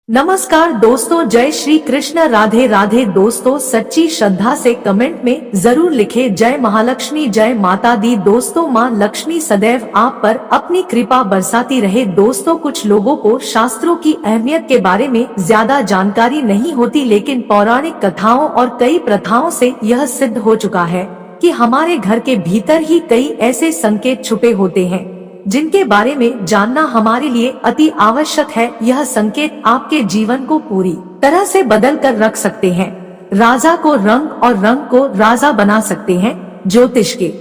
नमस्कार दोस्तों, जय श्री कृष्ण, राधे राधे। दोस्तों सच्ची श्रद्धा से कमेंट में जरूर लिखे जय महालक्ष्मी, जय माता दी। दोस्तों माँ लक्ष्मी सदैव आप पर अपनी कृपा बरसाती रहे। दोस्तों कुछ लोगों को शास्त्रों की अहमियत के बारे में ज्यादा जानकारी नहीं होती, लेकिन पौराणिक कथाओं और कई प्रथाओं से यह सिद्ध हो चुका है कि हमारे घर के भीतर ही कई ऐसे संकेत छुपे होते हैं जिनके बारे में जानना हमारे लिए अति आवश्यक है। यह संकेत आपके जीवन को पूरी तरह से बदल कर रख सकते हैं। राजा को रंग और रंग को राजा बना सकते हैं। ज्योतिष के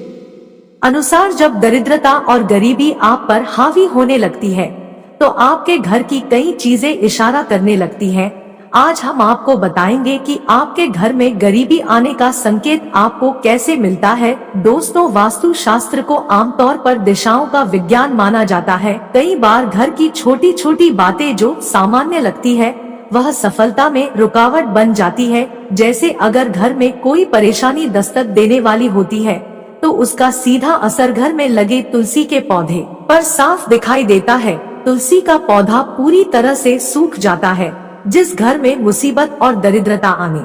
अनुसार जब दरिद्रता और गरीबी आप पर हावी होने लगती है तो आपके घर की कई चीजें इशारा करने लगती हैं। आज हम आपको बताएंगे कि आपके घर में गरीबी आने का संकेत आपको कैसे मिलता है। दोस्तों वास्तु शास्त्र को आमतौर पर दिशाओं का विज्ञान माना जाता है। कई बार घर की छोटी छोटी बातें जो सामान्य लगती है वह सफलता में रुकावट बन जाती है। जैसे अगर घर में कोई परेशानी दस्तक देने वाली होती है तो उसका सीधा असर घर में लगे तुलसी के पौधे पर साफ दिखाई देता है। तुलसी का पौधा पूरी तरह से सूख जाता है, जिस घर में मुसीबत और दरिद्रता आने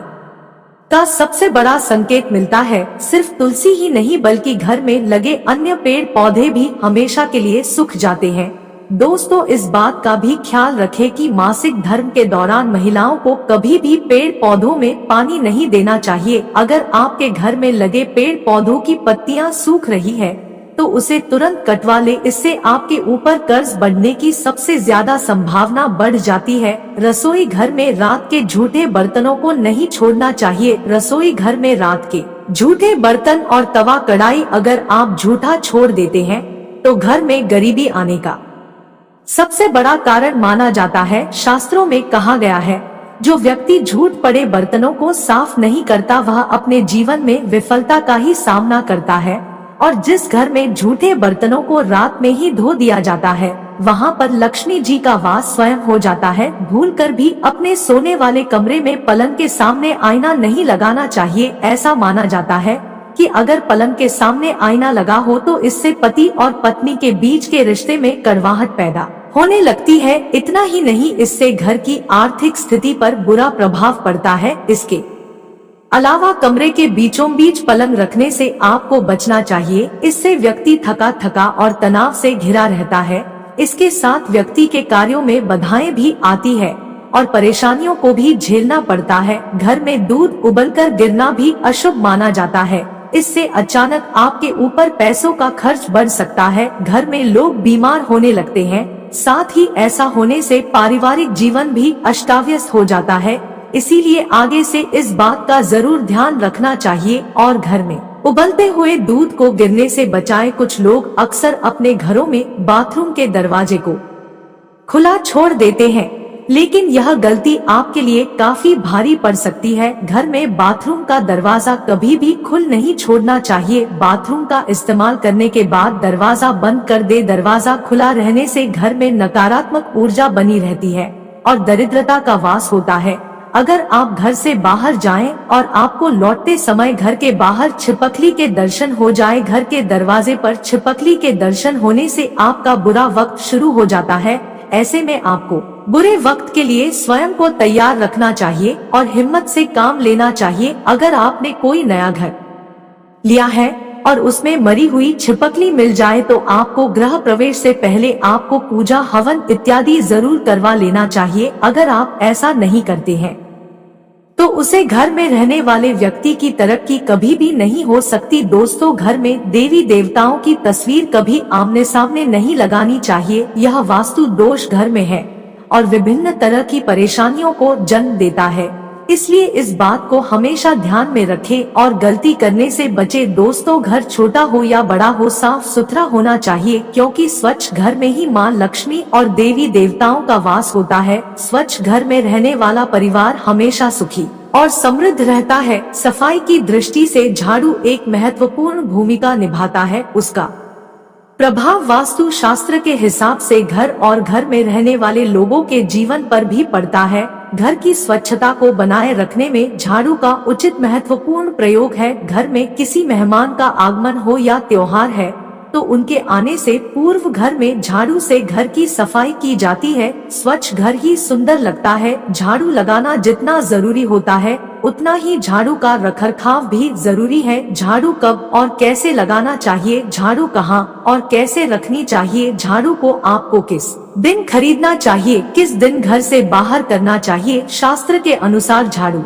का सबसे बड़ा संकेत मिलता है। सिर्फ तुलसी ही नहीं बल्कि घर में लगे अन्य पेड़ पौधे भी हमेशा के लिए सूख जाते हैं। दोस्तों इस बात का भी ख्याल रखें कि मासिक धर्म के दौरान महिलाओं को कभी भी पेड़ पौधों में पानी नहीं देना चाहिए। अगर आपके घर में लगे पेड़ पौधों की पत्तियां सूख रही है तो उसे तुरंत कटवा ले, इससे आपके ऊपर कर्ज बढ़ने की सबसे ज्यादा संभावना बढ़ जाती है। रसोई घर में रात के झूठे बर्तनों को नहीं छोड़ना चाहिए। रसोई घर में रात के झूठे बर्तन और तवा कढ़ाई अगर आप झूठा छोड़ देते हैं तो घर में गरीबी आने का सबसे बड़ा कारण माना जाता है। शास्त्रों में कहा गया है जो व्यक्ति झूठ पड़े बर्तनों को साफ नहीं करता वह अपने जीवन में विफलता का ही सामना करता है, और जिस घर में झूठे बर्तनों को रात में ही धो दिया जाता है वहाँ पर लक्ष्मी जी का वास स्वयं हो जाता है। भूलकर भी अपने सोने वाले कमरे में पलंग के सामने आईना नहीं लगाना चाहिए। ऐसा माना जाता है कि अगर पलंग के सामने आईना लगा हो तो इससे पति और पत्नी के बीच के रिश्ते में कड़वाहट पैदा होने लगती है। इतना ही नहीं, इससे घर की आर्थिक स्थिति पर बुरा प्रभाव पड़ता है। इसके अलावा कमरे के बीचों बीच पलंग रखने से आपको बचना चाहिए। इससे व्यक्ति थका थका और तनाव से घिरा रहता है। इसके साथ व्यक्ति के कार्यों में बाधाएं भी आती है और परेशानियों को भी झेलना पड़ता है। घर में दूध उबलकर गिरना भी अशुभ माना जाता है। इससे अचानक आपके ऊपर पैसों का खर्च बढ़ सकता है। घर में लोग बीमार होने लगते हैं। साथ ही ऐसा होने से पारिवारिक जीवन भी अस्तव्यस्त हो जाता है। इसीलिए आगे से इस बात का जरूर ध्यान रखना चाहिए और घर में उबलते हुए दूध को गिरने से बचाएं। कुछ लोग अक्सर अपने घरों में बाथरूम के दरवाजे को खुला छोड़ देते हैं, लेकिन यह गलती आपके लिए काफी भारी पड़ सकती है। घर में बाथरूम का दरवाजा कभी भी खुल नहीं छोड़ना चाहिए। बाथरूम का इस्तेमाल करने के बाद दरवाजा बंद कर दे। दरवाजा खुला रहने से घर में नकारात्मक ऊर्जा बनी रहती है और दरिद्रता का वास होता है। अगर आप घर से बाहर जाएं और आपको लौटते समय घर के बाहर छिपकली के दर्शन हो जाए, घर के दरवाजे पर छिपकली के दर्शन होने से आपका बुरा वक्त शुरू हो जाता है। ऐसे में आपको बुरे वक्त के लिए स्वयं को तैयार रखना चाहिए और हिम्मत से काम लेना चाहिए। अगर आपने कोई नया घर लिया है और उसमें मरी हुई छिपकली मिल जाए तो आपको गृह प्रवेश से पहले आपको पूजा हवन इत्यादि जरूर करवा लेना चाहिए। अगर आप ऐसा नहीं करते हैं तो उसे घर में रहने वाले व्यक्ति की तरक्की कभी भी नहीं हो सकती। दोस्तों घर में देवी देवताओं की तस्वीर कभी आमने सामने नहीं लगानी चाहिए। यह वास्तु दोष घर में है और विभिन्न तरह की परेशानियों को जन्म देता है। इसलिए इस बात को हमेशा ध्यान में रखें और गलती करने से बचें। दोस्तों घर छोटा हो या बड़ा हो साफ सुथरा होना चाहिए, क्योंकि स्वच्छ घर में ही माँ लक्ष्मी और देवी देवताओं का वास होता है। स्वच्छ घर में रहने वाला परिवार हमेशा सुखी और समृद्ध रहता है। सफाई की दृष्टि से झाड़ू एक महत्वपूर्ण भूमिका निभाता है। उसका प्रभाव वास्तु शास्त्र के हिसाब से घर और घर में रहने वाले लोगों के जीवन पर भी पड़ता है। घर की स्वच्छता को बनाए रखने में झाड़ू का उचित महत्वपूर्ण प्रयोग है। घर में किसी मेहमान का आगमन हो या त्योहार है तो उनके आने से पूर्व घर में झाड़ू से घर की सफाई की जाती है। स्वच्छ घर ही सुंदर लगता है। झाड़ू लगाना जितना जरूरी होता है उतना ही झाड़ू का रखरखाव भी जरूरी है। झाड़ू कब और कैसे लगाना चाहिए, झाड़ू कहाँ और कैसे रखनी चाहिए, झाड़ू को आपको किस दिन खरीदना चाहिए, किस दिन घर से बाहर करना चाहिए। शास्त्र के अनुसार झाड़ू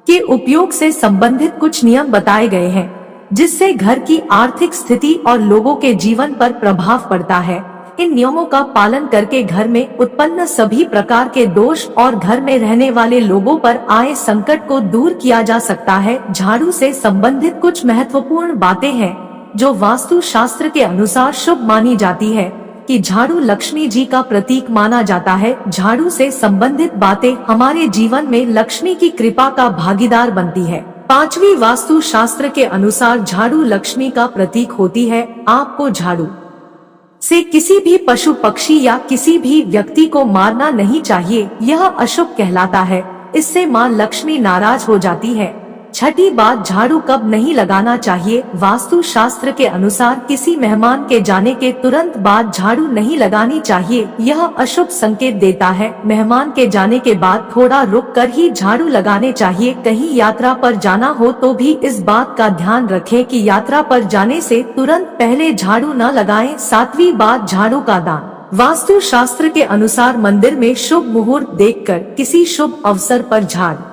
के उपयोग से संबंधित कुछ नियम बताए गए हैं जिससे घर की आर्थिक स्थिति और लोगों के जीवन पर प्रभाव पड़ता है। इन नियमों का पालन करके घर में उत्पन्न सभी प्रकार के दोष और घर में रहने वाले लोगों पर आए संकट को दूर किया जा सकता है। झाड़ू से संबंधित कुछ महत्वपूर्ण बातें हैं जो वास्तु शास्त्र के अनुसार शुभ मानी जाती है कि झाड़ू लक्ष्मी जी का प्रतीक माना जाता है। झाड़ू से संबंधित बातें हमारे जीवन में लक्ष्मी की कृपा का भागीदार बनती है। पांचवी वास्तु शास्त्र के अनुसार झाड़ू लक्ष्मी का प्रतीक होती है। आपको झाड़ू से किसी भी पशु पक्षी या किसी भी व्यक्ति को मारना नहीं चाहिए, यह अशुभ कहलाता है। इससे मां लक्ष्मी नाराज हो जाती है। छठी बात, झाड़ू कब नहीं लगाना चाहिए। वास्तु शास्त्र के अनुसार किसी मेहमान के जाने के तुरंत बाद झाड़ू नहीं लगानी चाहिए, यह अशुभ संकेत देता है। मेहमान के जाने के बाद थोड़ा रुक कर ही झाड़ू लगाने चाहिए। कहीं यात्रा पर जाना हो तो भी इस बात का ध्यान रखें कि यात्रा पर जाने से तुरंत पहले झाड़ू न लगाएं। सातवीं बात, झाड़ू का दान। वास्तु शास्त्र के अनुसार मंदिर में शुभ मुहूर्त देखकर किसी शुभ अवसर पर झाड़ू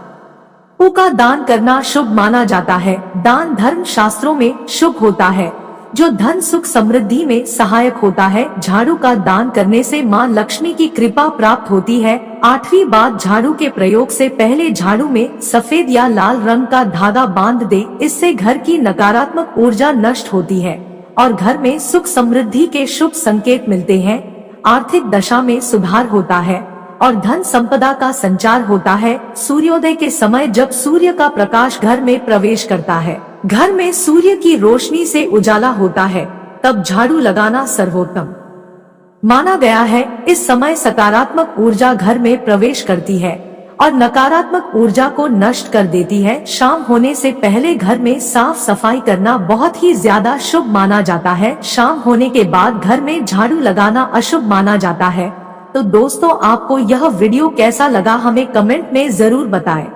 का दान करना शुभ माना जाता है। दान धर्म शास्त्रों में शुभ होता है जो धन सुख समृद्धि में सहायक होता है। झाड़ू का दान करने से मां लक्ष्मी की कृपा प्राप्त होती है। आठवीं बात, झाड़ू के प्रयोग से पहले झाड़ू में सफेद या लाल रंग का धागा बांध दे, इससे घर की नकारात्मक ऊर्जा नष्ट होती है और घर में सुख समृद्धि के शुभ संकेत मिलते हैं। आर्थिक दशा में सुधार होता है और धन संपदा का संचार होता है। सूर्योदय के समय जब सूर्य का प्रकाश घर में प्रवेश करता है, घर में सूर्य की रोशनी से उजाला होता है, तब झाड़ू लगाना सर्वोत्तम माना गया है। इस समय सकारात्मक ऊर्जा घर में प्रवेश करती है और नकारात्मक ऊर्जा को नष्ट कर देती है। शाम होने से पहले घर में साफ सफाई करना बहुत ही ज्यादा शुभ माना जाता है। शाम होने के बाद घर में झाड़ू लगाना अशुभ माना जाता है। तो दोस्तों, आपको यह वीडियो कैसा लगा हमें कमेंट में जरूर बताएं।